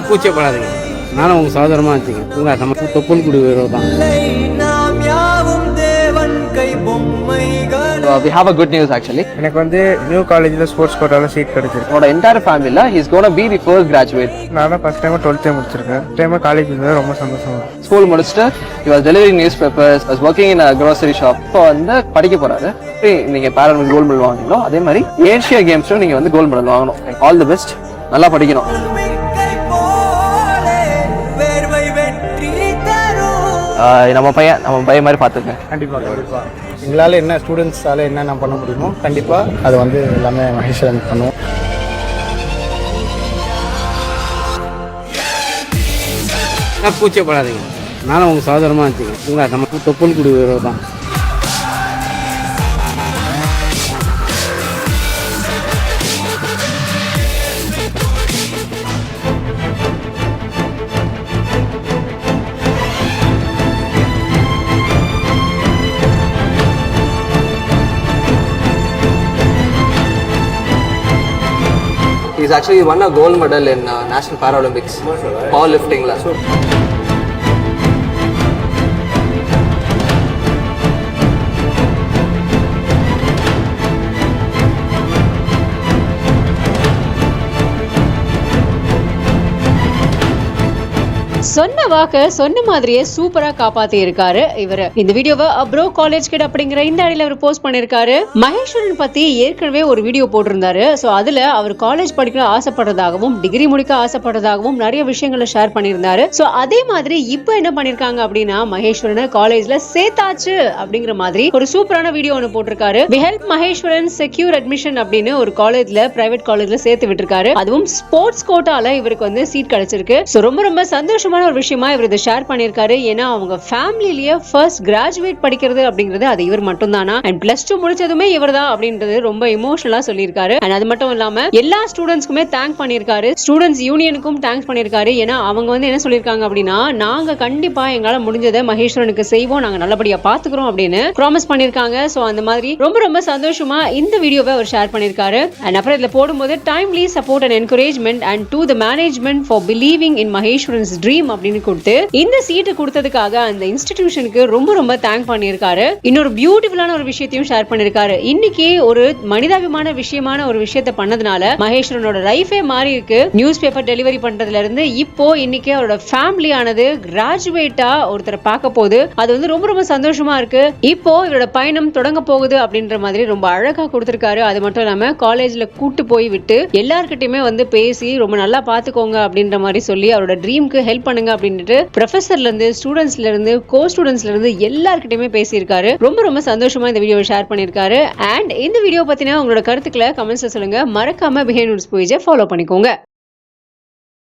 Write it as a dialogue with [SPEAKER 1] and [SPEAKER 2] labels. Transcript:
[SPEAKER 1] கூச்சப்படாதீங்க, நானும் உங்கள் சகோதரமாக வச்சுங்க. உங்கள் நம்ம தொப்புள் குடி தான்.
[SPEAKER 2] We have a good news actually.
[SPEAKER 3] எனக்கு வந்து நியூ காலேஜில் ஸ்போர்ட்ஸ் கோட்டாவில் சீட் கிடைச்சிருக்கு.
[SPEAKER 2] என்னோட என்டையர் ஃபேமிலியில் he's going to be the first graduate.
[SPEAKER 3] நான் தான் ஃபஸ்ட் டைமாக 12th முடிச்சிருக்கேன். டைமாக காலேஜ் இருந்தது ரொம்ப சந்தோஷம்.
[SPEAKER 2] ஸ்கூல் முடிச்சுட்டு he was delivering newspapers, was working in a grocery shop. இப்போ வந்து படிக்க போறாரு. நீங்கள் பேரண்ட் கோல்டு மெடல் வாங்கினோம், அதே மாதிரி ஏஷியா கேம்ஸ்லும் நீங்கள் வந்து கோல்டு மெடல் வாங்கணும். ஆல் தி பெஸ்ட், நல்லா படிக்கணும். நம்ம பையன் மாதிரி பார்த்துக்கங்க.
[SPEAKER 3] கண்டிப்பாக எங்களால் என்ன ஸ்டூடெண்ட்ஸால் என்னென்ன பண்ண முடியுமோ கண்டிப்பாக அது வந்து எல்லாமே மகேஸ்வரன் பண்ணுவோம்.
[SPEAKER 1] கூச்சப்படாதீங்க, நானும் உங்கள் சகோதரமாக வச்சுங்க. உங்கள் நம்ம தொப்புள் குடி தான்.
[SPEAKER 2] He's actually won a gold medal in National Paralympics, powerlifting.
[SPEAKER 4] சொன்ன வாக்க சொன்ன மாதிரியே சூப்பரா காப்பாத்தி இருக்காரு இவர். இந்த வீடியோவை அப்ரோ காலேஜ் கிட் அப்படிங்கிற இந்த ஐடியில அவர் போஸ்ட் பண்ணிருக்காரு. மகேஸ்வரன் பத்தி ஏற்கனவே ஒரு வீடியோ போட்டிருந்தாரு. சோ அதுல அவர் காலேஜ் படிக்க ஆசைப்படுறதாகவும் டிகிரி முடிக்க ஆசைப்படுறதாகவும் நிறைய விஷயங்களை ஷேர் பண்ணியிருந்தாரு. சோ அதே மாதிரி இப்போ என்ன பண்ணிருக்காங்க அப்படின்னா, மகேஸ்வரனை காலேஜ்ல சேர்த்தாச்சு அப்படிங்கிற மாதிரி ஒரு சூப்பரான வீடியோ ஒன்று போட்டிருக்காரு. We help Maheswaran secure admission அப்படின்னு ஒரு காலேஜ்ல பிரைவேட் காலேஜ்ல சேர்த்து விட்டுருக்காரு. அதுவும் ஸ்போர்ட்ஸ் கோட்டால இவருக்கு வந்து சீட் கிடைச்சிருக்கு. சோ ரொம்ப ரொம்ப சந்தோஷமான ஒரு விஷயமா இவர் இதை ஷேர் பண்ணிருக்காரு. ஏன்னா அவங்க ஃபேமிலிலேயே ஃபர்ஸ்ட் கிராஜுவேட் படிக்கிறது அப்படிங்கிறது அது இவர் மட்டும் தானா. அண்ட் +2 முடிச்சதுமே இவர் தான் அப்படின்றது ரொம்ப இமோஷனலா சொல்லியிருக்காரு. அண்ட் அது மட்டும் இல்லாம எல்லா ஸ்டூடெண்ட்ஸ்க்குமே தேங்க் பண்ணிருக்காரு. ஸ்டூடெண்ட்ஸ் யூனியனுக்கும் தேங்க்ஸ் பண்ணிருக்காரு. ஏன்னா அவங்க வந்து என்ன சொல்லிருக்காங்க அப்படின்னா, நாங்க கண்டிப்பா எங்களால முடிஞ்சதை மகேஸ்வரனுக்கு செய்வோம், நாங்க நல்லபடியா பாத்துக்கிறோம் அப்படின்னு ப்ராமிஸ் பண்ணிருக்காங்க. சோ அந்த மாதிரி ரொம்ப ரொம்ப சந்தோஷமா இந்த வீடியோவை அவர் ஷேர் பண்ணிருக்காரு. அண்ட் அப்புறம் இதுல போடும்போது timely support and encouragement and to the management for believing in Maheswaran's dream அப்படின்னு கொடுத்து இந்த சீட்டு கொடுத்ததுக்காக அந்த இன்ஸ்டிடியூஷனுக்கு ரொம்ப ரொம்ப தேங்க் பண்ணிருக்காரு. இன்னொரு பியூட்டிஃபுல்லான ஒரு விஷயத்தையும் ஷேர் பண்ணிருக்காரு. இன்னைக்கு ஒரு மனிதாபிமான விஷயமான ஒரு விஷயத்தை பண்ணதுனால மகேஸ்வரனோட லைஃபே மாறி இருக்கு. நியூஸ் பேப்பர் டெலிவரி பண்றதுல இருந்து இப்போ இன்னைக்கு அவரோட ஃபேமிலி ஆனது கிராஜுவேட்டா ஒருத்தரை பார்க்க போகுது. அது வந்து ரொம்ப ரொம்ப சந்தோஷமா இருக்கு. இப்போ இவரோட பயணம் தொடங்க போகுது அப்படின்ற மாதிரி ரொம்ப அழகா கொடுத்திருக்காரு. அது மட்டும் இல்லாம காலேஜ்ல கூட்டு போய் விட்டு எல்லார்கிட்டயுமே வந்து பேசி ரொம்ப நல்லா பாத்துக்கோங்க அப்படின்ற மாதிரி சொல்லி அவரோட ட்ரீம்க்கு ஹெல்ப் பண்ணுங்க அப்படின்ட்டு ப்ரொஃபசர்ல இருந்து ஸ்டூடெண்ட்ஸ்ல இருந்து கோ ஸ்டூடெண்ட்ஸ்ல இருந்து எல்லார்கிட்டயுமே பேசியிருக்காரு. ரொம்ப ரொம்ப சந்தோஷமா இந்த வீடியோவை ஷேர் பண்ணிருக்காரு. அண்ட் இந்த வீடியோ பத்தின உங்களோட கருத்துக்களை கமெண்ட்ஸ்ல சொல்லுங்க. மறக்காம பிஹைண்ட் நியூஸ் பேஜை ஃபாலோ பண்ணிக்கோங்க.